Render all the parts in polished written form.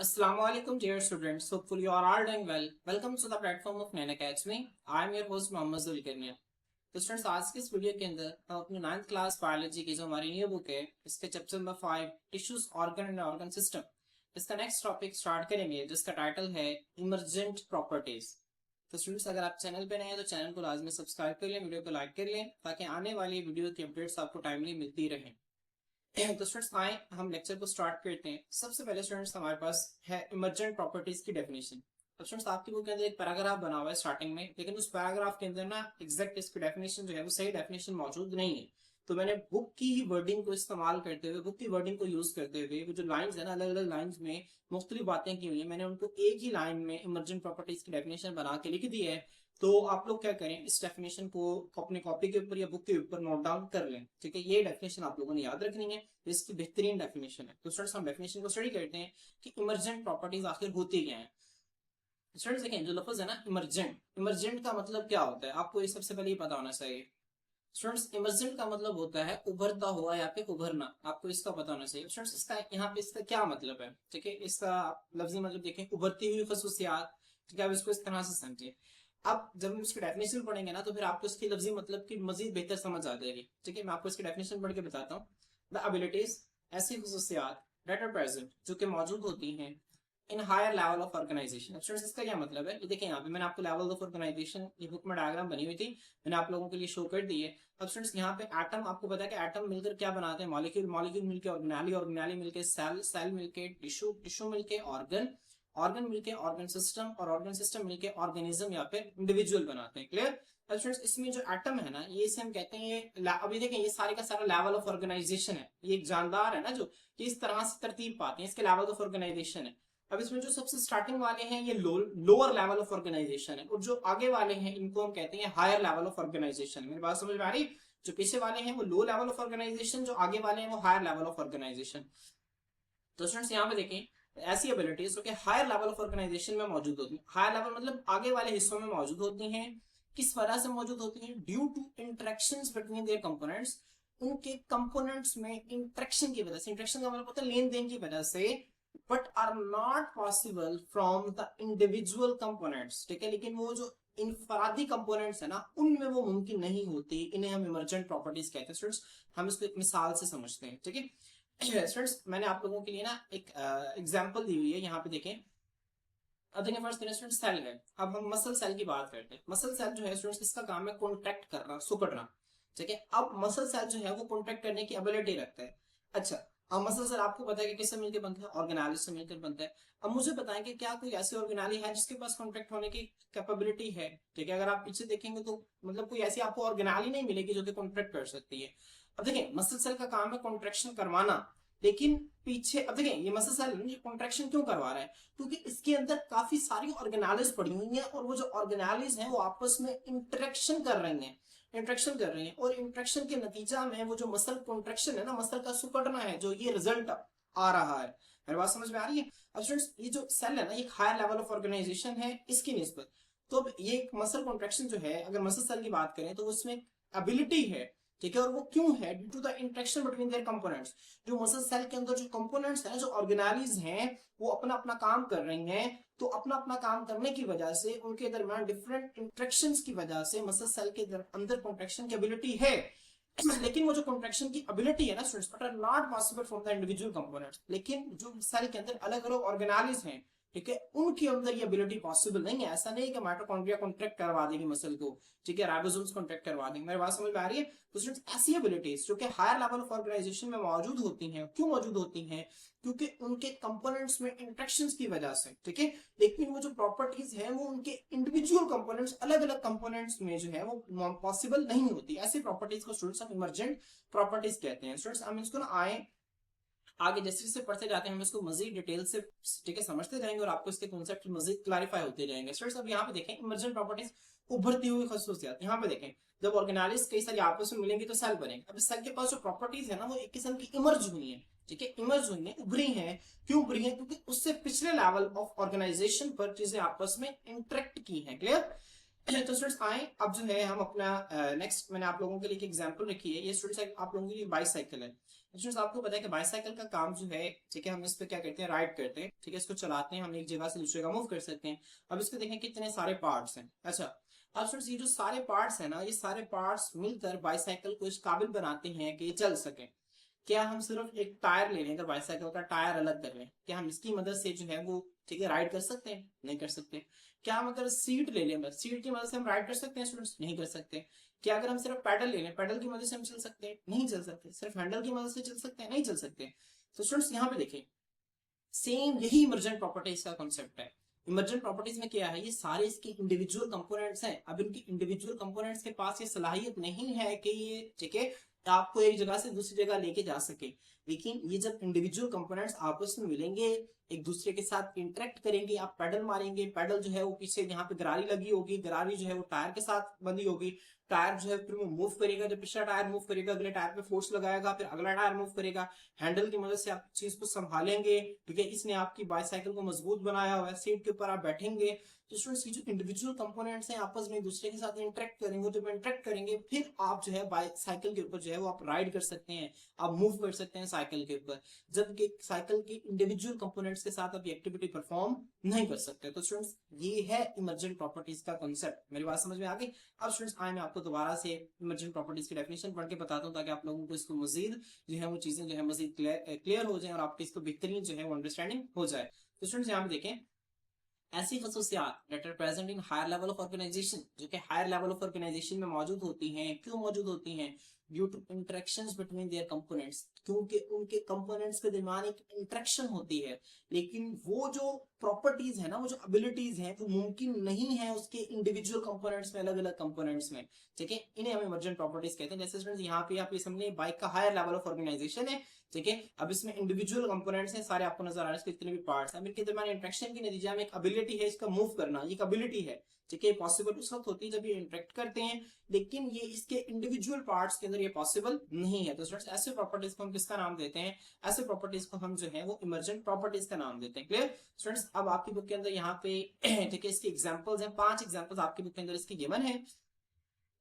Assalamualaikum dear students. Hopefully you are all doing well. Welcome to the platform of Naina Academy. I am your host Mohammad जुल्करनिया। तो students आज की इस video के अंदर हम अपनी 9th क्लास बायोलॉजी की जो हमारी न्यू बुक है इसके chapter number 5 tissues organ and organ system इसका नेक्स्ट टॉपिक स्टार्ट करेंगे जिसका टाइटल है इमरजेंट प्रॉपर्टीज। तो स्टूडेंट्स अगर आप चैनल पे नए हैं तो चैनल को लाजमी सब्सक्राइब कर लें, वीडियो को लाइक कर लें ताकि आने वाली वीडियो की अपडेट्स आपको टाइमली मिलती रहे। तो स्टूडेंट्स आए हम लेक्चर को स्टार्ट करते हैं। सबसे पहले स्टूडेंट्स हमारे पास है इमरजेंट प्रॉपर्टीज की डेफिनेशन। तो स्टूडेंट्स आपकी बुक के अंदर एक पैराग्राफ बना हुआ है स्टार्टिंग में, लेकिन उस पैराग्राफ के अंदर ना एग्जैक्ट इसकी डेफिनेशन जो है वो सही डेफिनेशन मौजूद नहीं है। तो मैंने बुक की ही वर्डिंग को इस्तेमाल करते हुए, बुक की वर्डिंग को यूज करते हुए वो जो लाइंस है ना, अलग अलग लाइंस में मुख्तलिफ बातें की हुई है, मैंने उनको एक ही लाइन में इमरजेंट प्रॉपर्टीज की डेफिनेशन बना के लिख दी है। तो आप लोग क्या करें, इस डेफिनेशन को अपने कॉपी के ऊपर या बुक के ऊपर नोट डाउन कर लें। ठीक है, ये डेफिनेशन आप लोगों ने याद रखनी है, इसकी बेहतरीन डेफिनेशन है। तो स्टूडेंट्स हम डेफिनेशन को स्टडी करते हैं कि इमरजेंट प्रॉपर्टीज आखिर होती क्या है। स्टूडेंट्स देखें, जो लफ्ज है ना इमरजेंट, इमरजेंट का मतलब क्या होता है आपको ये सबसे पहले पता होना चाहिए। स्टूडेंट्स इमरजेंट का मतलब होता है उभरता हुआ या फिर उभरना, आपको इसका पता होना चाहिए। स्टूडेंट्स इसका यहाँ पे इसका क्या मतलब है, ठीक है, इसका लफ्जी मतलब देखें उभरती हुई खसूसियात। ठीक है, अब इसको इस तरह से समझिए। अब जब हम इसकी डेफिनेशन पढ़ेंगे ना तो फिर आपको इसकी लफ्जी मतलब की मजीद बेहतर समझ आ जाएगी। ठीक है, मैं आपको इसकी डेफिनेशन पढ़ के बताता हूँ। द एबिलिटीज, ऐसी खसूसियात दैट आर प्रेजेंट, जो कि मौजूद होती हैं in higher level of organisation. Students इसका क्या मतलब है, ये देखिए यहाँ पे मैंने आपको लेवल ऑफ ऑर्गेनाइजेशन ये बुक में डायग्राम बनी हुई थी, मैंने आप लोगों के लिए शो कर दी है। अब स्टूडेंट्स यहाँ पे एटम, आपको पता है कि एटम मिलकर क्या बनाते हैं, मॉलिक्यूल, मॉलिक्यूल मिलकर ऑर्गेनाली, ऑर्गेनाली मिलकर सेल, सेल मिलकर टिश्यू, टिश्यू मिलकर ऑर्गन, ऑर्गन मिलके ऑर्गन सिस्टम, और ऑर्गन सिस्टम मिलके ऑर्गेनिज्म या फिर इंडिविजुअल बनाते हैं। क्लियर। स्टूडेंट्स इसमें जो एटम है ना, ये इसे हम कहते हैं ये, अभी देखें ये सारे का सारा लेवल ऑफ ऑर्गेनाइजेशन है। ये एक जानदार है ना जो कि इस तरह से तरतीब पाते हैं, इसके लेवल ऑफ ऑर्गेनाइजेशन है। अब इसमें जो सबसे स्टार्टिंग वाले हैं ये लोअर लेवल ऑफ ऑर्गेनाइजेशन है, और जो आगे वाले हैं इनको हम कहते हैं हायर लेवल ऑफ ऑर्गेनाइजेशन। मेरी बात समझ में आ रही। जो पीछे वाले हैं वो लो लेवल ऑफ ऑर्गेनाइजेशन, जो आगे वाले हैं वो हायर लेवल ऑफ ऑर्गेनाइजेशन। तो स्टूडेंट्स यहाँ पे देखें ऐसी एबिलिटीज जो कि हायर लेवल ऑफ ऑर्गेनाइजेशन में मौजूद होती है। हायर लेवल मतलब आगे वाले हिस्सों में मौजूद होती हैं। किस वजह से मौजूद होती हैं? Due to interactions between their components, उनके कंपोनेंट्स में इंटरेक्शन की वजह से, इंटरेक्शन का मतलब होता है लेन देन की वजह से, but are not possible from the individual components. ठीक है, लेकिन वो जो इनफरादी कंपोनेंट्स है ना उनमें वो मुमकिन नहीं होती, इन्हें हम इमरजेंट प्रॉपर्टीज कहते हैं। स्टूडेंट्स हम इसको एक मिसाल से समझते हैं। ठीक है स्टूडेंट्स, मैंने आप लोगों के लिए ना एक एग्जांपल दी हुई है, यहाँ पे देखें। अब देखें फर्स्ट स्टूडेंट सेल है। अब हम मसल सेल की बात करते हैं। मसल सेल जो है स्टूडेंट्स इसका काम है कॉन्ट्रैक्ट करना, सुकड़ना। ठीक है, अब मसल सेल जो है वो कॉन्ट्रैक्ट करने की एबिलिटी रखता है। अच्छा, अब मसल सेल आपको पता है कि किससे मिलकर बनता है, ऑर्गेनाली से मिलकर बनता है। अब मुझे बताएं कि क्या कोई ऐसी ऑर्गेनाली है जिसके पास कॉन्ट्रैक्ट होने की कैपेबिलिटी है? ठीक है, अगर आप पीछे देखेंगे तो मतलब कोई ऐसी आपको ऑर्गेनाली नहीं मिलेगी जो कि कॉन्ट्रैक्ट कर सकती है। अब देखें मसल सेल का काम है कॉन्ट्रैक्शन करवाना, लेकिन पीछे अब देखें ये मसल सेल ये कॉन्ट्रैक्शन क्यों करवा रहा है, क्योंकि इसके अंदर काफी सारी ऑर्गेनालिज पड़ी हुई हैं, और वो जो ऑर्गेनालिज हैं वो आपस में इंटरेक्शन कर रही हैं, इंट्रैक्शन कर रही हैं, और इंट्रैक्शन के नतीजा में वो जो मसल कॉन्ट्रैक्शन है ना, मसल का सुकड़ना है, जो ये रिजल्ट आ रहा है। मेरी बात समझ में आ रही है। अब स्टूडेंट्स ये जो सेल है ना ये हायर लेवल ऑफ ऑर्गेनाइजेशन है इसकी निस्बत। तो ये मसल कॉन्ट्रैक्शन जो है, अगर मसल सेल की बात करें तो उसमें एबिलिटी है। ठीक है, और वो क्यों है? Due to the interaction between their components. जो मसल सेल के अंदर जो कंपोनेंट्स हैं, जो ऑर्गेनालीज हैं, वो अपना अपना काम कर रही हैं। तो अपना अपना काम करने की वजह से उनके दरमियान डिफरेंट इंटरेक्शंस की वजह से मसल सेल के अंदर कॉन्ट्रैक्शन की एबिलिटी है। लेकिन वो जो कॉन्ट्रैक्शन की एबिलिटी है ना students, but are not possible from the individual components. लेकिन जो सेल के अंदर अलग अलग ऑर्गेनालीज हैं, ठीक है, उनके अंदर ये एबिलिटी पॉसिबल नहीं है। ऐसा नहीं है कि माइटोकॉन्ड्रिया कॉन्ट्रैक्ट करवा देगी मसल को, ठीक है, राइबोसोम्स कॉन्ट्रैक्ट करवा देंगे। मेरी बात समझ में आ रही है। तो स्टूडेंट्स ऐसी एबिलिटीज जो कि हायर लेवल ऑफ ऑर्गेनाइजेशन में मौजूद होती हैं, क्यों मौजूद होती हैं? क्योंकि उनके कंपोनेंट्स में इंटरेक्शंस की वजह से। ठीक है, लेकिन वो जो प्रॉपर्टीज है वो उनके इंडिविजुअल कंपोनेंट्स, अलग अलग कंपोनेंट्स में जो है वो पॉसिबल नहीं होती। ऐसी प्रॉपर्टीज को स्टूडेंट्स हम इमरजेंट प्रॉपर्टीज कहते हैं। स्टूडेंट्स हम इसको ना आए आगे जैसे जैसे पढ़ते जाते हैं हम इसको मजीद डिटेल से, ठीक है, समझते जाएंगे और आपको इसके कॉन्सेप्ट मजीद क्लैरिफाई होते जाएंगे। स्टूडेंट्स अब यहाँ पे देखें इमरजेंट प्रॉपर्टीज, उभरती हुई खसूसियात। यहाँ पे देखें जब ऑर्गेनालिज कई सारी आपस में मिलेंगी तो सेल बनेंगे। अब सेल के पास जो प्रॉपर्टीज है ना वो एक किस्म की इमर्ज हुई है। ठीक है, इमर्ज हुई है, उभरी है। क्यों उभरी है? क्योंकि उससे पिछले लेवल ऑफ ऑर्गेनाइजेशन पर चीजें आपस में इंटरेक्ट की है। क्लियर। तो स्टूडेंट्स आए अब जो है हम अपना नेक्स्ट मैंने आप लोगों के लिए एक एग्जांपल रखी है। ये स्टूडेंट्स आप लोगों के लिए बाईसाइकिल है। स्टूडेंट्स आपको पता है कि बाईसाइकिल का काम जो है, ठीक है, हम इस पे क्या करते हैं, राइड करते हैं, ठीक है, इसको चलाते हैं, हम एक जगह से दूसरी जगह मूव कर सकते हैं। अब इसको देखें कितने सारे पार्ट्स हैं। अच्छा, अब स्टूडेंट्स ये जो सारे पार्ट्स हैं ना, ये सारे पार्ट्स मिलकर बाईसाइकिल को इस काबिल बनाते हैं कि ये चल सके। क्या हम सिर्फ एक टायर ले लें, अगर बाईसाइकिल का टायर अलग कर लें, क्या हम इसकी मदद से जो है वो, ठीक है, राइड कर सकते हैं? नहीं कर सकते। क्या हम अगर सीट ले लें, बस सीट की मदद से हम राइड कर सकते हैं स्टूडेंट्स? नहीं कर सकते। क्या अगर हम सिर्फ पैडल ले लें, पैडल की मदद से हम चल सकते हैं? नहीं चल सकते। सिर्फ हैंडल की मदद से चल सकते हैं? नहीं चल सकते। तो स्टूडेंट्स यहाँ पे देखें, सेम यही इमर्जेंट प्रॉपर्टीज का कॉन्सेप्ट है। इमर्जेंट प्रॉपर्टीज में क्या है, ये सारे इसके इंडिविजुअल कंपोनेंट्स हैं। अब इनकी इंडिविजुअल कंपोनेंट्स के पास ये सलाहियत नहीं है कि ये, ठीक है, आपको एक जगह से दूसरी जगह लेके जा सके। लेकिन ये जब इंडिविजुअल कंपोनेंट्स आपस में मिलेंगे, एक दूसरे के साथ इंटरेक्ट करेंगे, आप पैडल मारेंगे, पैडल जो है वो पीछे यहाँ पे गरारी लगी होगी, गरारी जो है वो टायर के साथ बंधी होगी, टायर जो है फिर वो मूव करेगा, जब पिछला टायर मूव करेगा अगले टायर पे फोर्स लगाएगा, फिर अगला टायर मूव करेगा। हैंडल की मदद से आप चीज को संभालेंगे, ठीक है, इसने आपकी बाईसाइकिल को मजबूत बनाया हुआ है। सीट के ऊपर आप बैठेंगे। तो स्टूडेंट्स ये जो इंडिविजुअल कंपोनेंट्स हैं आपस में एक दूसरे के साथ इंटरेक्ट करेंगे, जब इंटरेक्ट करेंगे फिर आप जो है बाईसाइकिल के ऊपर जो है वो आप राइड कर सकते हैं, आप मूव कर सकते हैं साइकिल के ऊपर। जबकि साइकिल के इंडिविजुअल कंपोनेंट्स के साथ आप ये एक्टिविटी परफॉर्म नहीं कर सकते। तो स्टूडेंट्स ये है इमर्जेंट प्रॉपर्टीज का कॉन्सेप्ट। मेरी बात समझ में आ गई? अब स्टूडेंट्स आए मैं आपको दोबारा से इमर्जेंट प्रॉपर्टीज की डेफिनेशन पढ़ के बताता हूँ, ताकि आप लोगों को इसको मजीद जो है वो चीजें जो है मजीद क्लियर हो जाए और आपकी इसको बेहतरीन जो है वो अंडरस्टैंडिंग हो जाए। तो स्टूडेंट्स यहाँ पे देखें, ऐसी खसूसियात that are present in higher level of organization, जो कि हायर लेवल ऑफ ऑर्गेनाइजेशन में मौजूद होती हैं। क्यों मौजूद होती हैं? Due to interactions between their components, क्योंकि उनके कंपोनेंट्स के दरमियान एक इंटरेक्शन होती है। लेकिन वो जो प्रॉपर्टीज है ना, वो जो एबिलिटीज हैं, वो मुमकिन नहीं है उसके इंडिविजुअल कंपोनेंट्स में, अलग अलग कंपोनेंट्स में, ठीक है। इन्हें हम इमर्जेंट प्रॉपर्टीज कहते हैं। जैसे स्टूडेंट्स यहाँ पे आप ये समझिए, बाइक का हायर लेवल ऑफ ऑर्गेनाइजेशन है, ठीक है। अब इसमें इंडिविजुअल कंपोनेंट्स हैं, सारे आपको नजर आ रहे हैं, इसके जितने भी पार्ट्स हैं, इनके दरमियान इंटरेक्शन के नतीजे में एक एबिलिटी है इसका मूव करना, ये एक एबिलिटी है, ठीक है। पॉसिबल उस वक्त होती है जब ये इंटरेक्ट करते हैं, लेकिन ये इसके इंडिविजुअल पार्ट्स के अंदर ये पॉसिबल नहीं है। तो स्टूडेंट्स ऐसे प्रॉपर्टीज को हम किसका नाम देते हैं? ऐसे प्रॉपर्टीज को हम जो है वो इमर्जेंट प्रॉपर्टीज का नाम देते हैं। Clear students? अब आपकी बुक के अंदर यहाँ पे ठीक है इसकी एग्जांपल्स हैं, 5 एग्जांपल्स आपकी बुक के अंदर इसकी गिवन है।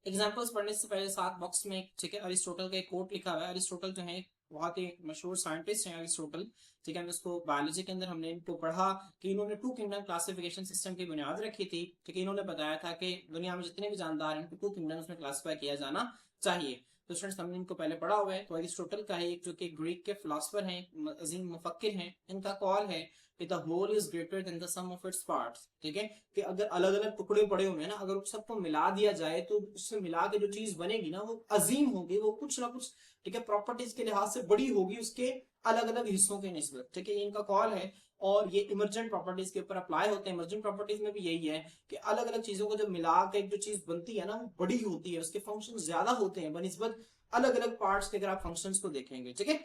एग्जाम्पल्स पढ़ने से पहले साथ बॉक्स में, ठीक है, अरिस्टोटल का एक कोट लिखा हुआ है। अरिस्टोटल जो है बहुत ही मशहूर साइंटिस्ट हैं अरिस्टोटल, ठीक है। इसको बायोलॉजी के अंदर हमने इनको पढ़ा कि इन्होंने 2 किंगडम क्लासिफिकेशन सिस्टम की बुनियाद रखी थी, ठीक है। इन्होंने बताया था कि दुनिया में जितने भी जानदार हैं उनको 2 किंगडम्स में क्लासिफाई किया जाना चाहिए। तो स्टूडेंट्स हमने इनको पहले पढ़ा हुआ है। तो अरिस्टोटल का है, जो कि ग्रीक के फिलोसफर हैं, अजीम मुफक्किर हैं, इनका कॉल है कि the whole is greater than the sum of its parts, ठीक है। कि अगर अलग अलग टुकड़े पड़े हुए हैं ना, अगर उस सबको मिला दिया जाए तो उससे मिला के जो चीज बनेगी ना वो अजीम होगी, वो कुछ ना कुछ, ठीक है, प्रॉपर्टीज के लिहाज से बड़ी होगी उसके अलग अलग हिस्सों के निस्बत, ठीक है। ये इनका कॉल है और ये इमर्जेंट प्रॉपर्टीज के ऊपर अप्लाई होते हैं। इमर्जेंट प्रॉपर्टीज में भी यही है कि अलग अलग चीजों को जब मिला के एक जो चीज बनती है ना वो बड़ी होती है, उसके फंक्शन ज्यादा होते हैं बनिस्बत अलग अलग पार्ट्स के, अगर आप फंक्शंस को देखेंगे, ठीक है।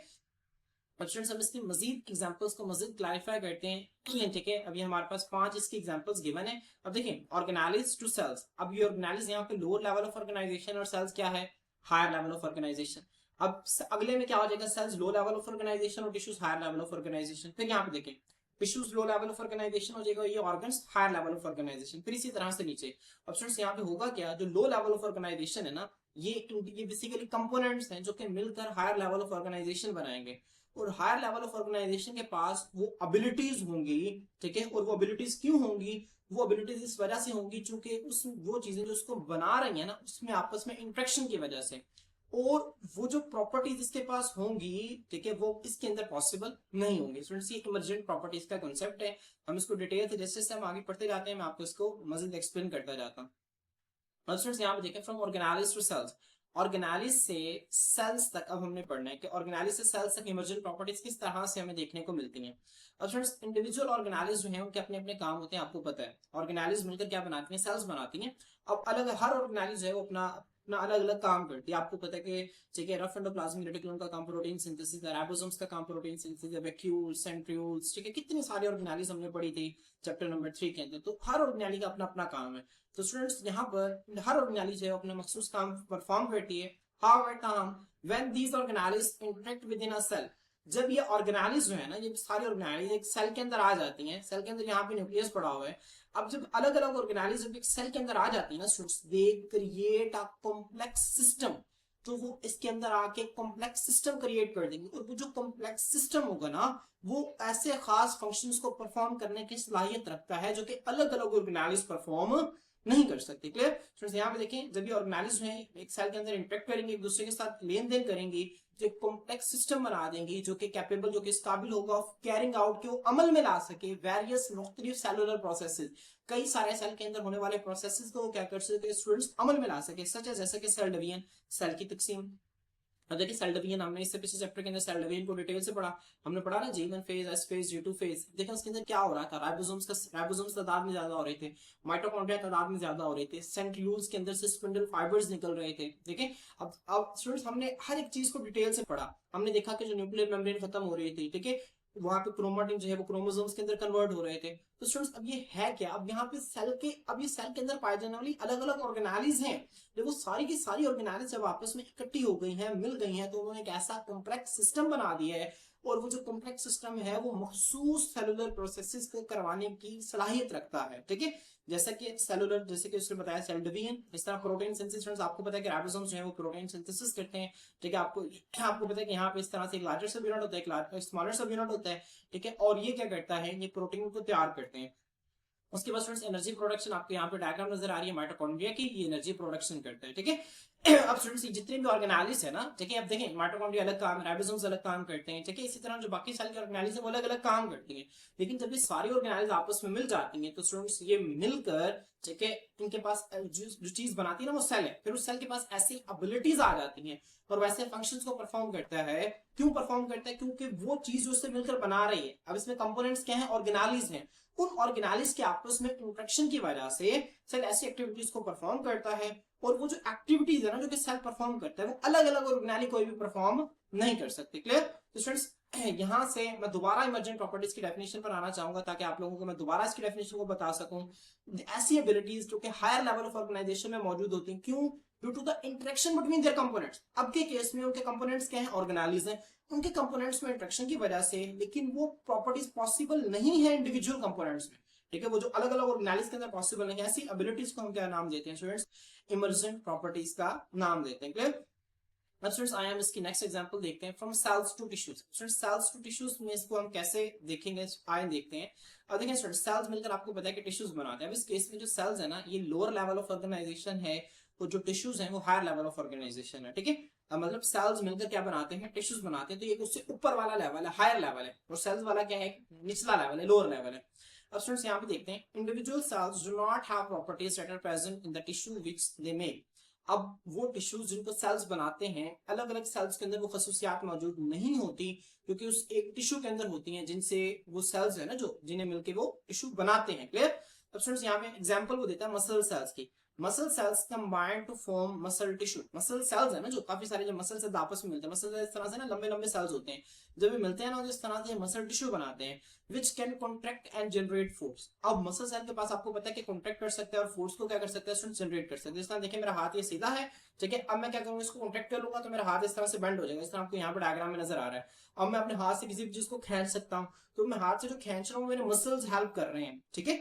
अब स्टूडेंट्स हम इसकी मजीद एग्जांपल्स को मजीद क्लैरिफाई करते हैं, ठीक है। अभी हमारे पास 5 इसकी एग्जांपल्स गिवन है। अब देखिए, ऑर्गेनाइज टू सेल्स। अब ये ऑर्गेनाइज यहाँ पे लोअर लेवल ऑफ ऑर्गेनाइजेशन और सेल्स क्या है, हायर लेवल ऑफ ऑर्गेनाइजेशन। अब अगले में क्या हो जाएगा, cells low level of organisation और tissues higher level of organization. फिर यहाँ पे देखें, tissues low level of organization हो जाएगा, ये organs higher level of organization. फिर इसी तरह से नीचे। अब स्टूडेंट्स यहाँ पे होगा क्या, जो लो लेवल ऑफ ऑर्गेनाइजेशन है ना, ये बेसिकली कंपोनेंट्स हैं जो कि मिलकर हायर लेवल ऑफ ऑर्गेनाइजेशन बनाएंगे। और हायर लेवल ऑफ ऑर्गेनाइजेशन के पास वो एबिलिटीज होंगी, ठीक है। और वो एबिलिटीज क्यों होंगी? वो एबिलिटीज इस वजह से होंगी चूंकि उस वो चीजें जो उसको बना रही है ना, उसमें आपस में इंट्रैक्शन की वजह से। और वो जो प्रॉपर्टीज इसके पास होंगी, ठीक है, वो इसके अंदर पॉसिबल नहीं होंगी। स्टूडेंट्स ये इमर्जेंट प्रॉपर्टीज का कॉन्सेप्ट है। हम इसको डिटेल से जैसे हम आगे पढ़ते जाते हैं मैं आपको इसको मजीद एक्सप्लेन करता जाता हूँ। स्टूडेंट्स यहाँ पे देखें, from organise to cells, organise से सेल्स तक अब हमने पढ़ना है कि ऑर्गेनाइज से सेल्स तक इमर्जेंट प्रॉपर्टीज किस तरह से हमें देखने को मिलती हैं। अब स्टूडेंट्स इंडिविजुअल ऑर्गेनाइज जो है उनके अपने अपने काम होते हैं, आपको पता है। ऑर्गेनाइज मिलकर क्या बनाती हैं, सेल्स बनाती हैं। अब अलग हर ऑर्गेनाइज है वो अपना अपना अलग अलग काम करती है। आपको पता है कि, ठीक है, रफ एंडोप्लाज्मिक रेटिकुलम का काम प्रोटीन सिंथेसिस है, राइबोसोम्स का काम प्रोटीन सिंथेसिस है, वैक्यूल्स, सेंट्रियोल्स, ठीक है, कितनी सारी ऑर्गेनाइज हमने पढ़ी थी चैप्टर नंबर 3 के अंदर। तो हर ऑर्गेनाइज का अपना अपना काम है। तो स्टूडेंट्स यहाँ पर हर ऑर्गेनाइज है अपना मखसूस काम परफॉर्म करती है। However, काम when these organelles interact within a cell, जब ये ऑर्गेनाइज जो है ना, ये सारी ऑर्गेनाइज एक सेल के अंदर आ जाती हैं, सेल के अंदर यहाँ पे न्यूक्लियस पड़ा हुआ है। अब जब अलग अलग ऑर्गेनाइज जब एक सेल के अंदर आ जाती है ना students, they create a complex system. तो वो इसके अंदर आके कॉम्प्लेक्स सिस्टम क्रिएट कर देंगे, और वो जो कॉम्प्लेक्स सिस्टम होगा ना, वो ऐसे खास फंक्शंस को परफॉर्म करने की सलाहियत रखता है जो कि अलग अलग ऑर्गेनाइज परफॉर्म नहीं कर सकते। क्लियर स्टूडेंट्स, यहाँ पे देखें, जब ये ऑर्गेनाइज हैं एक सेल के अंदर इंटरेक्ट करेंगे, एक दूसरे के साथ लेन देन करेंगे, जो कॉम्प्लेक्स सिस्टम बना देंगे जो कि कैपेबल, जो कि इस काबिल होगा ऑफ कैरिंग आउट, के वो अमल में ला सके वेरियस मुख्तलिफ सेलुलर प्रोसेसेस, कई सारे सेल के अंदर होने वाले प्रोसेसेस को क्या कर सके स्टूडेंट्स, अमल में ला सके, सच है जैसे कि सेल डिवीजन, सेल की तकसीम। अब देखिए सेल डिवीजन हमने इससे पिछले चैप्टर के अंदर सेल डिवीजन को डिटेल से पढ़ा, हमने पढ़ा ना G1 phase, S phase, G2 phase. देखिए उसके अंदर क्या हो रहा था, राइबोसोम्स तादाद में ज्यादा हो रहे थे, माइटोकॉन्ड्रिया तादाद में ज्यादा हो रहे थे, सेंट्रियोल्स के अंदर से स्पिंडल फाइबर्स निकल रहे थे। देखिए अब स्टूडेंट्स हमने हर एक चीज को डिटेल से पढ़ा, हमने देखा कि जो न्यूक्लियर मेम्ब्रेन खत्म हो रही थी, ठीक है, वहां पे क्रोमाटिन जो है वो क्रोमोसोम्स के अंदर कन्वर्ट हो रहे थे। तो स्टूडेंट्स अब ये है क्या, अब यहाँ पे सेल के, अब ये सेल के अंदर पाए जाने वाली अलग अलग ऑर्गेनाइज हैं, देखो सारी की सारी ऑर्गेनाइज जब आपस में इकट्ठी हो गई हैं, मिल गई हैं, तो उन्होंने एक ऐसा कॉम्प्लेक्स सिस्टम बना दिया है, और वो जो कॉम्प्लेक्स सिस्टम है वो मखसूस सेलुलर प्रोसेसेस को करवाने की सलाहियत रखता है। ठीक है, जैसा कि सेलुलर, जैसे कि उसने बताया सेल डिवीजन, इस तरह प्रोटीन सिंथेसिस, आपको पता है कि राइबोसोम्स जो है वो प्रोटीन सिंथेसिस करते हैं। ठीक है, आपको पता है कि यहाँ पे इस तरह से एक लार्जर सब यूनिट होता है, एक स्मॉलर सब यूनिट होता है। ठीक है, और ये क्या करता है, ये प्रोटीन को तैयार करते हैं। उसके बाद स्टूडेंट्स एनर्जी प्रोडक्शन, आपको यहाँ पे डायग्राम नजर आ रही है माइटोकॉन्ड्रिया की, ये एनर्जी प्रोडक्शन करते हैं। ठीक है, अब स्टूडेंट्स जितने भी ऑर्गेनाइज है ना, ठीक है, अब देखें माइटोकॉन्ड्रिया अलग काम, राइबोसोम्स अलग काम करते हैं। ठीक है, इसी तरह जो बाकी सारी ऑर्गेनाइज है वो अलग अलग काम करती हैं, लेकिन जब ये सारी ऑर्गेनाइज आपस में मिल जाती हैं तो स्टूडेंट्स ये मिलकर, ठीक है, इनके पास जो चीज बनाती है ना वो सेल है, फिर उस सेल के पास ऐसी एबिलिटीज आ जाती हैं और वैसे फंक्शंस को परफॉर्म करता है। क्यों परफॉर्म करता है, क्योंकि वो चीज उससे मिलकर बना रही है। अब इसमें कंपोनेंट्स क्या है, ऑर्गेनाइज हैं, उन ऑर्गेनाइज के आपस में इंटरेक्शन की वजह से सेल ऐसी एक्टिविटीज को परफॉर्म करता है, और वो जो एक्टिविटीज है ना जो कि सेल परफॉर्म करता है वो अलग अलग ऑर्गेनाइज कोई भी परफॉर्म नहीं कर सकते। क्लियर, तो स्टूडेंट्स यहां से मैं दोबारा इमर्जेंट प्रॉपर्टीज की डेफिनेशन पर आना चाहूंगा ताकि आप लोगों को मैं दोबारा इसकी डेफिनेशन को बता सकूं। ऐसी एबिलिटीज जो कि हायर लेवल ऑफ ऑर्गेनाइजेशन में मौजूद होती हैं, क्यों, due to the interaction between their components. अब के केस में उनके कंपोनेंट्स क्या है, ऑर्गेनाइज हैं, उनके कंपोनेंट्स में इंटरेक्शन की वजह से, लेकिन वो प्रॉपर्टीज पॉसिबल नहीं है इंडिविजुअल कंपोनेंट्स में। ठीक है, वो जो अलग अलग ऑर्गेनाइज के अंदर पॉसिबल नहीं है, ऐसी एबिलिटीज को हम क्या नाम देते हैं स्टूडेंट्स, इमर्जेंट प्रॉपर्टीज का नाम देते हैं। क्लियर, अब स्टूडेंट्स आइए हम इसकी नेक्स्ट एग्जांपल देखते हैं, from cells to tissues. Students cells to tissues में इसको हम कैसे देखेंगे, आइए देखते हैं। अब देखें स्टूडेंट्स, सेल्स मिलकर आपको पता है कि टिश्यूज बनाते हैं। अब इस केस में जो सेल्स है ना, ये लोअर लेवल ऑफ ऑर्गेनाइजेशन है, तो जो टिश्यूज हैं वो हायर लेवल ऑफ ऑर्गेनाइजेशन है। ठीक है, मतलब सेल्स मिलकर क्या बनाते हैं, टिश्यूज बनाते हैं, तो ये उससे ऊपर वाला लेवल है, हायर लेवल है, और सेल्स वाला क्या है, निचला लेवल है, लोअर लेवल है। अब स्टूडेंट्स यहाँ पे देखते हैं, individual cells do not have properties that are present in the tissue which they make. अब वो टिश्यूज जिनको सेल्स बनाते हैं, अलग अलग सेल्स के अंदर वो खसूसियात मौजूद नहीं होती, क्योंकि उस एक टिश्यू के अंदर होती हैं जिनसे वो सेल्स है ना जो जिन्हें मिलके वो टिश्यू बनाते हैं। क्लियर, अब स्टूडेंट्स यहाँ पे एग्जांपल वो देता है मसल सेल्स की। Muscle cells combine to form muscle tissue. Muscle cells है ना जो काफी सारे जो मसल सेल्स आपस में मिलते हैं, मसल इस तरह से ना लंबे लंबे सेल्स होते हैं, जब ये मिलते हैं ना जिस तरह से मसल टिश्यू बनाते हैं, which can contract and generate force. अब मसल सेल के पास आपको पता है कि कॉन्ट्रैक्ट कर सकते हैं और फोर्स को क्या कर सकते हैं, जनरेट कर सकते हैं। जिस तरह देखिए मेरा हाथ ये सीधा है, ठीक है, अब मैं क्या करूंगा, इसको कॉन्ट्रैक्ट कर लूंगा तो मेरा हाथ इस तरह से बेंड हो जाएगा, इस तरह आपको यहाँ पे डायग्राम में नजर आ रहा है। अब मैं अपने हाथ से किसी भी चीज को खींच सकता हूँ, तो मैं हाथ से जो खींच रहा हूँ मेरे मसल्स हेल्प कर रहे हैं। ठीक है,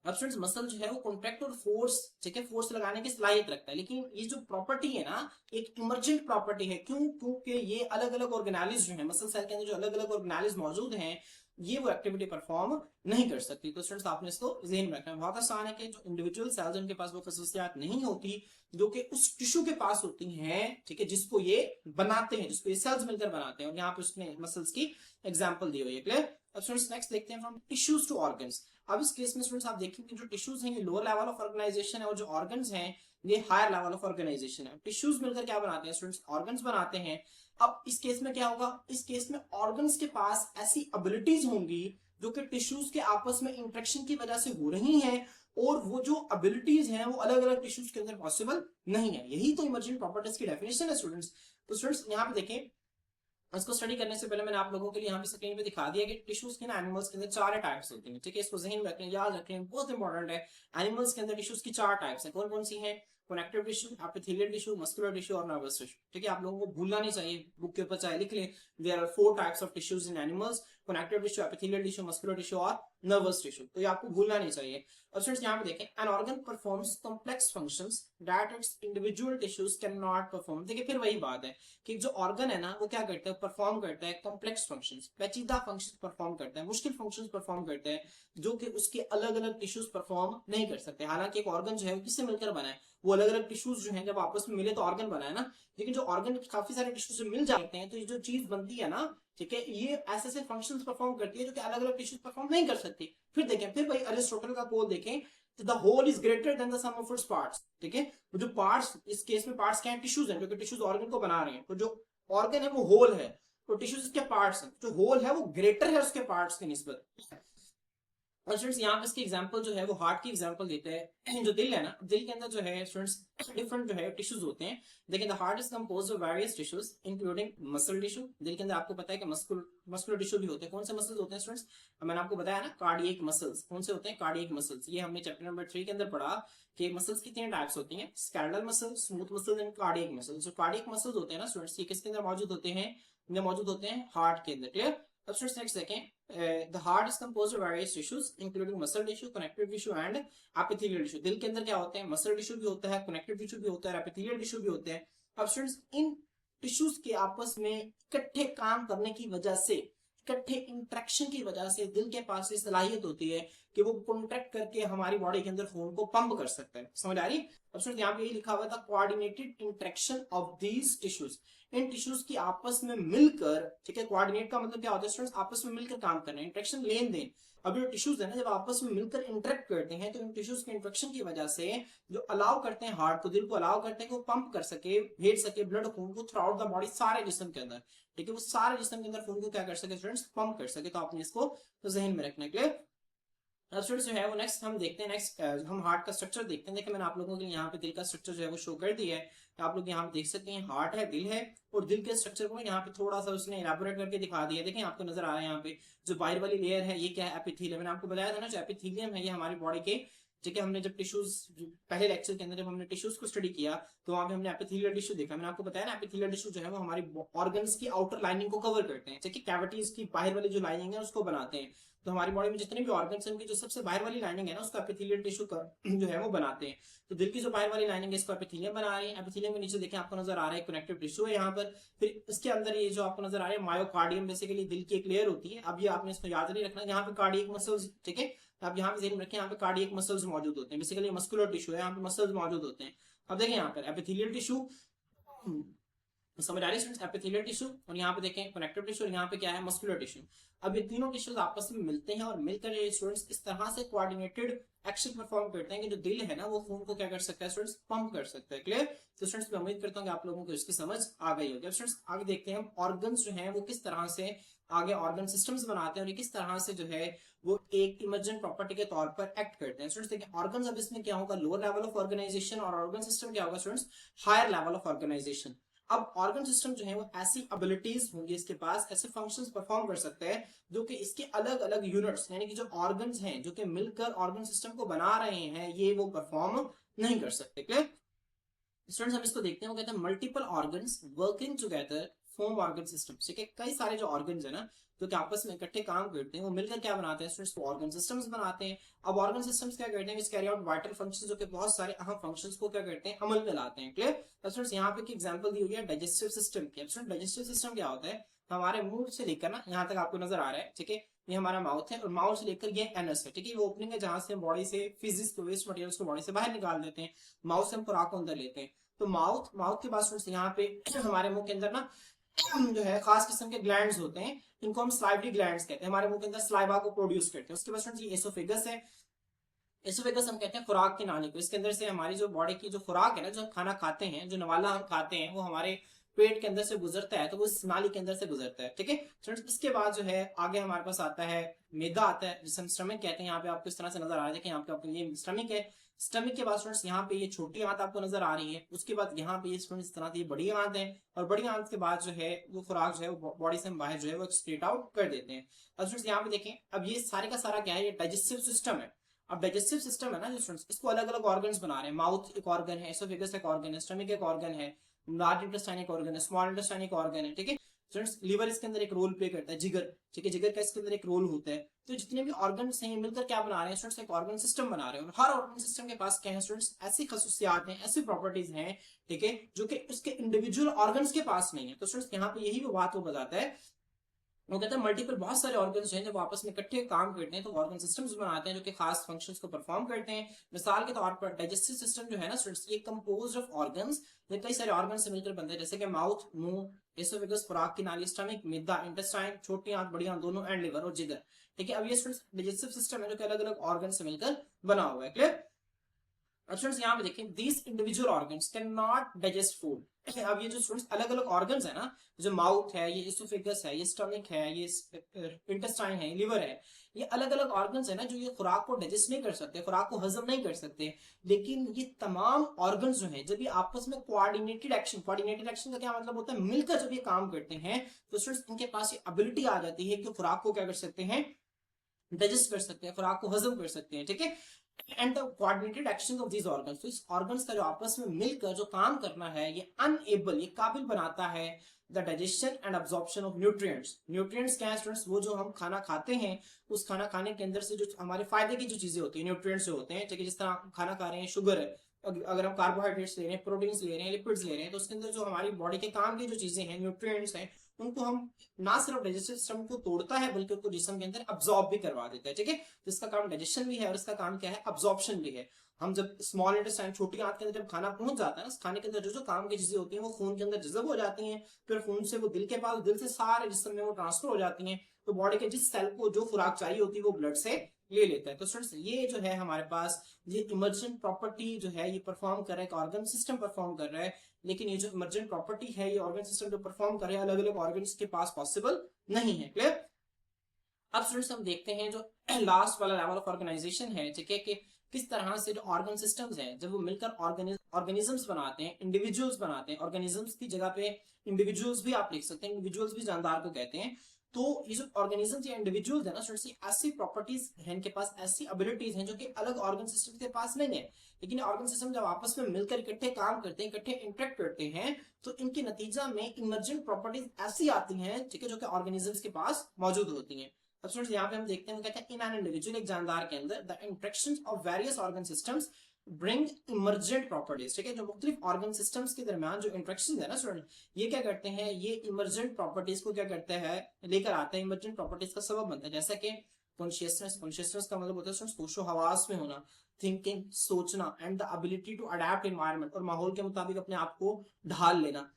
अब स्टूडेंट्स मसल जो है वो कॉन्ट्रैक्ट और फोर्स, ठीक है, फोर्स लगाने की सलाहियत रखता है, लेकिन ये जो प्रॉपर्टी है ना एक इमर्जेंट प्रॉपर्टी है। क्यों, क्योंकि ये अलग अलग ऑर्गेनाइज जो है मसल सेल के अंदर, जो अलग अलग ऑर्गेनाइज मौजूद हैं, ये वो एक्टिविटी परफॉर्म नहीं कर सकती। तो स्टूडेंट्स आपने इसको ध्यान में रखना है। बहुत आसान है कि जो इंडिविजुअल सेल्स उनके पास वो खसूसियात नहीं होती जो कि उस टिश्यू के पास होती हैं, ठीक है, जिसको ये बनाते हैं, जिसको ये सेल्स मिलकर बनाते हैं, और यहाँ पे उसने मसल्स की एग्जांपल दी हुई है। क्लियर, अब स्टूडेंट्स नेक्स्ट देखते हैं, फ्रॉम टिश्यूज टू ऑर्गन्स। अब इस केस में स्टूडेंट्स आप देखेंगे जो टिश्यूज हैं ये लोअर लेवल ऑफ ऑर्गेनाइजेशन है, और जो ऑर्गन्स हैं ये हायर लेवल ऑफ ऑर्गेनाइजेशन है। टिश्यूज मिलकर क्या बनाते हैं स्टूडेंट्स, ऑर्गन्स बनाते हैं। अब इस केस में क्या होगा, इस केस में ऑर्गन्स के पास ऐसी एबिलिटीज होंगी जो कि टिश्यूज के आपस में इंटरेक्शन की वजह से हो रही हैं, और वो जो एबिलिटीज हैं वो अलग अलग टिश्यूज के अंदर पॉसिबल नहीं है। यही तो इमर्जेंट प्रॉपर्टीज की डेफिनेशन है स्टूडेंट्स। तो स्टूडेंट्स यहाँ पे देखें, इसको स्टडी करने से पहले मैंने आप लोगों के लिए यहाँ पे स्क्रीन पे दिखा दिया कि टिश्यूज के ना एनिमल्स के अंदर चार टाइप्स होती हैं। ठीक है, इसको ज़हन में रखें, याद रखें, बहुत इंपॉर्टेंट है। एनिमल्स के अंदर टिश्यूज की चार टाइप्स हैं, कौन कौन सी हैं, connective tissue, epithelial tissue, muscular tissue और नर्वस टिश्यू। ठीक है, आप लोगों को भूलना नहीं चाहिए, बुक के ऊपर चाहे लिख लें, there are 4 types of tissues in animals, connective tissue, epithelial tissue, muscular tissue और नर्वस टिश्यू। तो ये आपको भूलना नहीं चाहिए। अब स्टूडेंट्स यहाँ पे देखें, an organ performs complex functions that it's individual tissues can not perform. देखिए फिर वही बात है कि जो ऑर्गन है ना वो क्या करता है, परफॉर्म करता है कॉम्प्लेक्स फंक्शंस, पेचीदा फंक्शंस परफॉर्म करता है, मुश्किल फंक्शंस परफॉर्म करता है, जो कि उसके अलग अलग टिश्यूज परफॉर्म नहीं कर सकते। हालांकि एक ऑर्गन जो है वो किससे मिलकर बना है, वो अलग अलग टिश्यूज जो है जब आपस में मिले तो ऑर्गन बना है ना, लेकिन जो ऑर्गन काफी सारे टिश्यू से मिल जाते हैं तो ये जो चीज बनती है ना, ठीक है, ये ऐसे ऐसे फंक्शंस परफॉर्म करती है जो कि अलग अलग टिश्यूज परफॉर्म नहीं कर सकती। फिर देखें, फिर भाई अरिस्टोटल का कोल देखें, the whole is greater than the sum of its parts. ठीक है, जो पार्ट्स, इस केस में पार्ट्स क्या है, टिश्यूज हैं, जो कि टिश्यूज ऑर्गन को बना रहे हैं। तो जो ऑर्गन है वो होल है, तो टिश्यूज इसके पार्ट्स हैं, जो होल है वो ग्रेटर है उसके पार्ट्स की निस्बत। और स्टूडेंट्स यहाँ पे इसकी एग्जांपल जो है वो हार्ट की एग्जांपल देते हैं। जो दिल है ना, दिल के अंदर जो है स्टूडेंट्स डिफरेंट जो है टिश्यूज होते हैं। देखिए, the heart is composed of various tissues including muscle tissue. दिल के अंदर आपको पता है कि मस्कुलर टिश्यू भी होते हैं। कौन से मसल्स होते हैं स्टूडेंट्स, मैंने आपको बताया ना, कार्डियक मसल्स। कौन से होते हैं, कार्डियक मसल्स। ये हमने चैप्टर नंबर 3 के अंदर पढ़ा कि मसल्स की 3 टाइप्स होती हैं, skeletal muscle, smooth muscle and cardiac muscle. जो कार्डियक मसल्स होते हैं ना स्टूडेंट्स, ये किसके अंदर मौजूद होते हैं, ये मौजूद होते हैं हार्ट के अंदर। क्लियर। अब स्टूडेंट्स नेक्स्ट देखें, the heart is composed of various tissues including muscle tissue, connective tissue and epithelial tissue। दिल के अंदर क्या होते हैं, मसल टिश्यू भी होता है, कनेक्टिव टिश्यू भी होता है, एपिथेलियल टिश्यू भी होते हैं। अब स्टूडेंट्स इन टिश्यूज के आपस में इकट्ठे काम करने की वजह से, इकट्ठे इंट्रैक्शन की वजह से दिल के पास ये सलाहियत होती है कि वो कॉन्ट्रैक्ट करके हमारी बॉडी के अंदर खून को पंप कर सकता है। समझ आ रही। अब स्टूडेंट्स यहाँ पे ये लिखा हुआ था, coordinated interaction of these tissues. In tissues की आपस में मिलकर, ठीक है, कोऑर्डिनेट का मतलब क्या होता है स्टूडेंट्स, आपस में मिलकर काम करना है, इंट्रैक्शन लेन देन। अब जो टिश्यूज है ना, जब आपस में मिलकर इंटरेक्ट करते हैं तो इन टिश्यूज के इंट्रैक्शन की वजह से जो अलाउ करते हैं हार्ट को, दिल को अलाउ करते हैं कि वो पंप कर सके, भेज सके ब्लड खून को थ्रू आउट द बॉडी, सारे जिस्म के अंदर। ठीक है, वो सारे जिस्म के अंदर खून को क्या कर सके स्टूडेंट्स, पंप कर सके। तो आपने इसको तो जहन में रखने के लिए। अब स्टूडेंट्स जो है वो नेक्स्ट हम देखते हैं, नेक्स्ट हम हार्ट का स्ट्रक्चर देखते हैं। देखिए मैंने आप लोगों के लिए यहाँ पे दिल का स्ट्रक्चर जो है वो शो कर दिया है। आप लोग यहाँ पे देख सकते हैं, हार्ट है, दिल है, और दिल के स्ट्रक्चर को यहाँ पे थोड़ा सा उसने इलैबोरेट करके दिखा दिया। देखिए आपको नजर आ रहा है यहाँ पे जो बाहर वाली लेयर है ये क्या है, एपिथेलियम। मैंने आपको बताया था ना, जो एपिथेलियम है ये हमारी बॉडी के, ठीक है, हमने जब टिश्यूज पहले लेक्चर के अंदर जब हमने टिश्यूज को स्टडी किया तो वहां पे हमने एपिथेलियल टिश्यू देखा। मैंने आपको बताया ना, एपिथेलियल टिश्यू जो है वो हमारी ऑर्गन्स की आउटर लाइनिंग को कवर करते हैं, ठीक है, कैविटीज की बाहर वाली जो लाइनिंग है उसको बनाते हैं। तो हमारी बॉडी में जितने भी ऑर्गन्स हैं उनकी जो सबसे बाहर वाली लाइनिंग है ना, उसको एपिथेलियल टिश्यू जो है वो बनाते हैं। तो दिल की जो बाहर वाली लाइनिंग है इसको एपिथेलियम बना रही है। एपिथेलियम के नीचे देखें आपको नजर आ रहा है कनेक्टिव टिश्यू है यहाँ पर। फिर इसके अंदर ये जो आपको नजर आ रहा है मायोकार्डियम, बेसिकली दिल की एक लेयर होती है। अब ये आपने इसको याद नहीं रखना, यहाँ पे कार्डियक मसल्स, ठीक है, आप यहाँ पे ध्यान रखें, यहाँ पे कार्डियक मसल्स मौजूद होते हैं, बेसिकली मस्कुलर टिश्यू है, यहाँ पे मसल्स मौजूद होते हैं। अब देखें यहाँ पर एपिथेलियल टिश्यू, समझ आ रही है एपिथेलियल टिश्यू, और यहाँ पे देखें कनेक्टिव टिश्यू, और यहाँ पे क्या है, मस्कुलर टिश्यू। अब ये तीनों टिश्यूज आपस में मिलते हैं और मिलकर ये स्टूडेंट्स इस तरह से कोऑर्डिनेटेड एक्शन परफॉर्म करते हैं कि जो दिल है ना वो खून को क्या कर सकता है स्टूडेंट्स, पंप कर सकता है। क्लियर। तो स्टूडेंट्स मैं उम्मीद करता हूँ कि आप लोगों को इसकी समझ आ गई होगी। अब स्टूडेंट्स आगे देखते हैं हम ऑर्गन्स जो हैं वो किस तरह से आगे ऑर्गन सिस्टम्स बनाते हैं और ये किस तरह से जो है वो एक इमर्जेंट प्रॉपर्टी के तौर पर एक्ट करते हैं। स्टूडेंट्स देखिए, ऑर्गन्स अब इसमें क्या होगा, लोअर लेवल ऑफ ऑर्गेनाइजेशन, और ऑर्गन सिस्टम क्या होगा students, higher level of organisation. अब ऑर्गन सिस्टम जो है वो ऐसी एबिलिटीज होंगी इसके पास, ऐसे फंक्शंस परफॉर्म कर सकते हैं जो कि इसके अलग अलग यूनिट्स यानी कि जो ऑर्गन्स हैं जो कि मिलकर ऑर्गन सिस्टम को बना रहे हैं ये वो परफॉर्म नहीं कर सकते। क्लियर। स्टूडेंट्स हम इसको देखते हैं, वो कहते हैं multiple organs working together form organ system. ठीक है, कई सारे जो ऑर्गन्स है ना जो कि आपस में इकट्ठे काम करते हैं वो मिलकर क्या बनाते हैं स्टूडेंट्स, ऑर्गन सिस्टम्स बनाते हैं। अब ऑर्गन सिस्टम्स क्या करते हैं, कैरी आउट वाइटल फंक्शंस, जो कि बहुत सारे अहम फंक्शंस को क्या करते हैं, अमल में लाते हैं। क्लियर। स्टूडेंट्स यहाँ पे एग्जांपल दी हुई है डाइजेस्टिव सिस्टम की। स्टूडेंट डाइजेस्टिव सिस्टम क्या होता है, हमारे मुंह से लेकर ना यहाँ तक आपको नजर आ रहा है, ठीक है, ये हमारा माउथ है और माउथ से लेकर ये एनस है, ठीक है, वो ओपनिंग है जहां से हम बॉडी से फिजिक्स को, वेस्ट मटेरियल्स को बॉडी से बाहर निकाल देते हैं। माउथ से हम खुराक को अंदर लेते हैं। तो माउथ के बाद स्टूडेंट्स यहाँ पे हमारे मुंह के अंदर ना जो है खास किस्म के ग्लैंड्स होते हैं, इनको हम स्लाइवरी ग्लैंड्स कहते हैं, हमारे मुंह के अंदर स्लाइवा को प्रोड्यूस करते हैं। उसके बाद स्टूडेंट्स ये एसोफेगस है। एसोफेगस हम कहते हैं खुराक की नाली को। इसके अंदर से हमारी जो बॉडी की जो खुराक है ना, जो हम खाना खाते हैं, जो नवाला हम खाते हैं, वो हमारे पेट के अंदर से गुजरता है, तो वो इस नाली के अंदर से गुजरता है। ठीक है स्टूडेंट्स, इसके बाद जो है आगे हमारे पास आता है मैदा आता है, जिसे हम स्टमक कहते हैं। यहाँ पे आपको इस तरह से नजर आ रहा है, यहाँ पे आपको ये स्टमक है। स्टमक के बाद स्टूडेंट्स यहाँ पे ये छोटी आंत आपको नजर आ रही है। उसके बाद यहाँ पे ये स्टूडेंट्स इस तरह से ये बड़ी आंत है, और बड़ी आंत के बाद जो है वो खुराक जो है वो बॉडी से हम बाहर जो है वो एक्सक्रीट आउट कर देते हैं। अब स्टूडेंट्स यहाँ पे देखें, अब ये सारे का सारा क्या है, ये डाइजेस्टिव सिस्टम है। अब डाइजेस्टिव सिस्टम है ना जो स्टूडेंट्स, इसको अलग अलग ऑर्गन्स बना रहे हैं। माउथ एक ऑर्गन है, एसोफेगस एक ऑर्गन है, स्टमक एक ऑर्गन है, लार्ज इंटेस्टाइन एक ऑर्गन है, स्मॉल इंटेस्टाइन एक ऑर्गन है, ठीक है स्टूडेंट्स। लिवर इसके अंदर एक रोल प्ले करता है, जिगर, ठीक है, जिगर का इसके अंदर एक रोल होता है। तो जितने भी ऑर्गन्स हैं मिलकर क्या बना रहे हैं स्टूडेंट्स, एक ऑर्गन सिस्टम बना रहे हैं। और हर ऑर्गन सिस्टम के पास क्या है स्टूडेंट्स, ऐसी खसूसियात हैं, ऐसी प्रॉपर्टीज हैं, ठीक है, जो कि उसके इंडिविजुअल ऑर्गन्स के पास नहीं है। तो स्टूडेंट्स यहाँ पे यही वो बात वो बताता है, वो कहता है मल्टीपल बहुत सारे ऑर्गन्स हैं जब आपस में इकट्ठे काम करते हैं तो ऑर्गन सिस्टम्स बनाते हैं जो कि खास फंक्शंस को परफॉर्म करते हैं। मिसाल के तौर पर डाइजेस्टिव सिस्टम जो है ना स्टूडेंट्स, ये कंपोज्ड ऑफ ऑर्गन्स, ये कई सारे ऑर्गन से मिलकर बनते हैं, जैसे कि माउथ, मुंह, एसोफेगस खुराक की नाली, स्टमक मैदा, इंटेस्टाइन छोटी आंत बड़ी आंत दोनों, एंड लिवर और जिगर, ठीक है। अब ये स्टूडेंट्स डाइजेस्टिव सिस्टम है जो कि अलग अलग ऑर्गन से मिलकर बना हुआ है, क्लियर। अब स्टूडेंट्स यहाँ पे देखें, these individual organs can not digest food. अब ये जो स्टूडेंट्स अलग अलग ऑर्गन्स है ना, जो माउथ है, ये इसोफेगस है, ये स्टमक है, ये इंटेस्टाइन है, लिवर है, ये अलग अलग ऑर्गन्स है ना जो ये खुराक को डाइजेस्ट नहीं कर सकते, खुराक को हजम नहीं कर सकते। लेकिन ये तमाम ऑर्गन्स जो है जब ये आपस में कोऑर्डिनेटेड एक्शन, कोऑर्डिनेटेड एक्शन का क्या मतलब होता है, मिलकर जब ये काम करते हैं तो स्टूडेंट्स इनके पास ये एबिलिटी आ जाती है कि खुराक को क्या कर सकते हैं, डाइजेस्ट कर सकते हैं, खुराक को हजम कर सकते हैं, ठीक है। And the coordinated action of these organs, तो इस ऑर्गन्स का जो आपस में मिलकर जो काम करना है, ये अनएबल, ये काबिल बनाता है the digestion and absorption of nutrients. Nutrients क्या है स्टूडेंट्स, वो जो हम खाना खाते हैं उस खाना खाने के अंदर से जो हमारे फायदे की जो चीजें होती है, न्यूट्रिएंट्स जो होते हैं, ठीक है। जिस तरह खाना खा रहे हैं, शुगर है, अगर हम कार्बोहाइड्रेट्स ले रहे हैं, प्रोटीन्स ले रहे हैं, लिपिड्स ले रहे हैं, तो उसके अंदर जो हमारी बॉडी के काम की जो चीजें हैं, न्यूट्रिएंट्स हैं, उनको हम ना सिर्फ डाइजेस्टिव सिस्टम को तोड़ता है बल्कि उनको जिस्म के अंदर अब्सॉर्ब भी करवा देता है, ठीक है। तो इसका काम डाइजेशन भी है और इसका काम क्या है, अब्सॉर्प्शन भी है। हम जब स्मॉल इंटेस्टाइन छोटी आंत के अंदर जब खाना पहुंच जाता है ना, खाने के अंदर जो जो काम की चीजें होती हैं वो खून के अंदर जज़ब हो जाती हैं, फिर खून से वो दिल के पास, दिल से सारे जिस्म में वो ट्रांसफर हो जाती हैं। तो बॉडी के जिस सेल को जो खुराक चाहिए होती है वो ब्लड से ले लेता है। तो स्टूडेंट्स ये जो है हमारे पास ये इमर्जेंट प्रॉपर्टी जो है ये परफॉर्म कर रहा है, ऑर्गन सिस्टम परफॉर्म कर रहा है। लेकिन ये जो इमर्जेंट प्रॉपर्टी है ये ऑर्गन सिस्टम जो परफॉर्म कर रहे हैं अलग अलग ऑर्गन के पास पॉसिबल नहीं है, क्लियर। अब स्टूडेंट्स हम देखते हैं जो लास्ट वाला लेवल ऑफ ऑर्गेनाइजेशन है, ठीक है, कि किस तरह से जो ऑर्गन सिस्टम्स हैं जब वो मिलकर ऑर्गेनिजम्स बनाते हैं, इंडिविजुअल्स बनाते हैं। ऑर्गेनिजम्स की जगह पे इंडिविजुअल्स भी आप लिख सकते हैं, इंडिविजुअल्स भी जानदार को कहते हैं। तो ये जो ऑर्गेनिजम्स या इंडिविजुअल्स है ना स्टूडेंट्स, ऐसी प्रॉपर्टीज हैं इनके पास, ऐसी एबिलिटीज हैं जो कि अलग ऑर्गन सिस्टम के पास नहीं है। लेकिन ऑर्गन सिस्टम जब आपस में मिलकर इकट्ठे काम करते हैं, इकट्ठे इंटरेक्ट करते हैं, तो इनके नतीजा में इमर्जेंट प्रॉपर्टीज ऐसी आती हैं, ठीक है, जो कि ऑर्गेनिजम्स के पास मौजूद होती हैं। अब स्टूडेंट्स यहाँ पे हम देखते हैं कहते हैं इन एन इंडिविजुअल, एक जानदार के अंदर the interactions of various organ systems bring emergent properties, ठीक है। जो मुख्तलिफ ऑर्गन सिस्टम्स के दरमियान जो इंटरेक्शन है ना स्टूडेंट, ये क्या करते हैं, ये इमर्जेंट प्रॉपर्टीज को क्या करते हैं, लेकर आते हैं, इमर्जेंट प्रॉपर्टीज का सबब बनता है। जैसा कि कॉन्शियसनेस, कॉन्शियसनेस का मतलब होता है होशो हवास में होना, थिंकिंग सोचना, and the ability to adapt environment, और माहौल के मुताबिक अपने आप को ढाल लेना।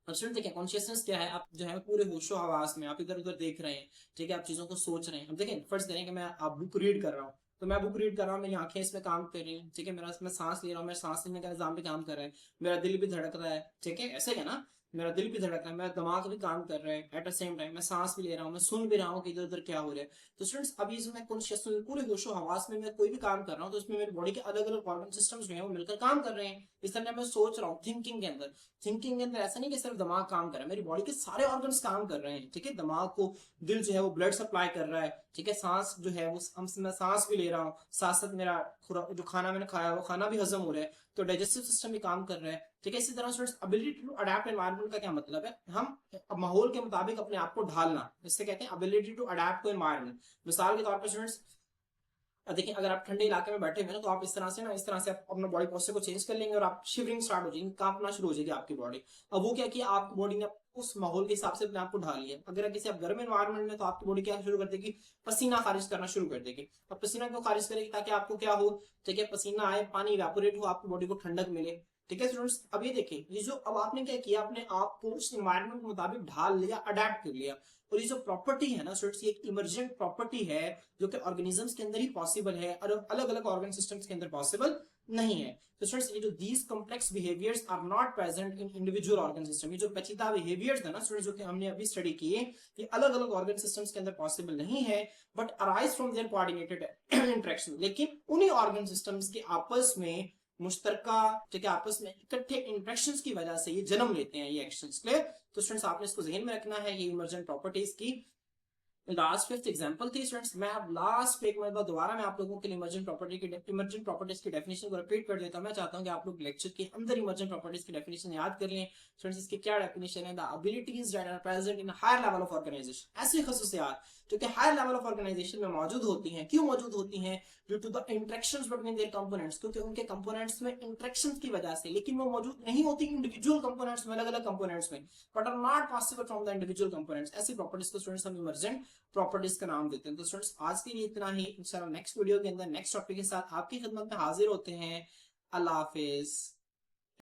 अब स्टूडेंट देखिए कॉन्शियसनेस क्या है, आप जो है पूरे होशो हवास में आप इधर उधर देख रहे हैं, ठीक है, आप चीजों को सोच रहे हैं। अब देखिए फर्स्ट करें कि मैं आप बुक रीड कर रहा हूँ, तो मैं बुक रीड कर रहा हूँ, मेरी आंखें इसमें काम कर रही हैं, ठीक है, मेरा मैं सांस ले रहा हूँ, मेरा सांस लेने का निजाम भी काम कर रहा है, मेरा दिल भी धड़क रहा है, ठीक है, ऐसे है ना, मेरा दिल भी धड़क रहा है, मेरा दिमाग भी काम कर रहा है, एट द सेम टाइम मैं सांस भी ले रहा हूँ, मैं सुन भी रहा हूँ कि इधर उधर क्या हो रहा है। तो स्टूडेंट्स अभी जो मैं कॉन्शियसनेस पूरे होशो हवास में मैं कोई भी काम कर रहा हूँ तो उसमें मेरी बॉडी के अलग अलग ऑर्गन सिस्टम्स जो है वो मिलकर काम कर रहे हैं। इस तरह मैं सोच रहा हूँ थिंकिंग के अंदर, थिंकिंग के अंदर ऐसा नहीं कि सिर्फ दिमाग काम कर रहा है, मेरी बॉडी के सारे ऑर्गन्स काम कर रहे हैं, ठीक है। दिमाग को दिल जो है वो ब्लड सप्लाई कर रहा है, ठीक है, सांस जो है वो मैं सांस भी ले रहा हूँ, साथ साथ मेरा जो खाना मैंने खाया वो खाना भी हजम हो रहा है, तो डाइजेस्टिव सिस्टम भी काम कर रहा है, ठीक है। इसी तरह students ability to adapt environment का क्या मतलब है, हम माहौल के मुताबिक अपने आप को ढालना, इससे कहते हैं ability to adapt to environment. मिसाल के तौर पर स्टूडेंट्स देखिए अगर आप ठंडे इलाके में बैठे हुए ना तो आप इस तरह से आप अपना बॉडी पोस्चर को चेंज कर लेंगे और आप शिवरिंग स्टार्ट हो जाएगी, कांपना शुरू हो जाएगी आपकी बॉडी। अब वो क्या किया, आपकी बॉडी ने उस माहौल के हिसाब से अपने आप को ढाल लिया। अगर किसी आप गर्म एनवायरनमेंट में तो आपकी बॉडी क्या शुरू कर देगी, पसीना खारिज करना शुरू कर देगी। अब पसीना क्यों खारिज करेगी, ताकि आपको क्या हो, ठीक है, पसीना आए, पानी इवेपोरेट हो, आपकी बॉडी को ठंडक मिले, ठीक है स्टूडेंट्स। अब ये देखें, ये जो अब आपने क्या किया, अपने आप को उस एनवायरनमेंट के मुताबिक ढाल लिया, अडेप्ट कर लिया। और ये जो प्रॉपर्टी है ना स्टूडेंट्स, ये एक इमर्जेंट प्रॉपर्टी है जो कि ऑर्गेनिजम्स के अंदर ही पॉसिबल है और अलग अलग ऑर्गन सिस्टम्स के अंदर पॉसिबल नहीं है। तो स्टूडेंट्स ये जो these complex behaviours are not present in individual organ system, ये जो पेचीदा बिहेवियर्स है ना स्टूडेंट्स जो कि हमने अभी स्टडी किए, ये अलग अलग ऑर्गन सिस्टम्स के अंदर पॉसिबल नहीं है, but arise from their coordinated interaction. लेकिन उन्हीं ऑर्गन सिस्टम्स के आपस में मुश्तरका, ठीक है, आपस में इकट्ठे इंटरेक्शंस की वजह से ये जन्म लेते हैं ये एक्शंस, क्लियर। तो स्टूडेंट्स आपने इसको ज़हन में रखना है, ये इमर्जेंट प्रॉपर्टीज की लास्ट फिफ्थ एग्जांपल थी स्टूडेंट्स। मैं अब लास्ट पे एक बार दोबारा मैं आप लोगों के लिए इमर्जेंट प्रॉपर्टीज की डेफिनेशन को रिपीट कर देता हूं। मैं चाहता हूं कि आप लोग लेक्चर के अंदर इमर्जेंट प्रॉपर्टीज की डेफिनेशन याद कर लें। स्टूडेंट्स इसकी क्या डेफिनेशन है? The abilities that are present in higher level of organisation, ऐसी खसूसियात जो कि हायर लेवल ऑफ ऑर्गेनाइजेशन में मौजूद होती हैं। क्यों मौजूद होती हैं? Due to the interactions between their components, क्योंकि उनके कंपोनेंट्स में इंटरेक्शंस की वजह से, लेकिन वो मौजूद नहीं होती इंडिविजुअल कंपोनेंट्स में, अलग अलग कंपोनेंट्स में, but are not possible from the individual components. ऐसी प्रॉपर्टीज को स्टूडेंट्स हम इमर्जेंट प्रॉपर्टीज का नाम देते हैं। तो स्टूडेंट्स आज के लिए इतना ही। इंशाल्लाह नेक्स्ट वीडियो के अंदर नेक्स्ट टॉपिक के साथ आपकी खिदमत में हाजिर होते हैं। अल्लाह हाफिज।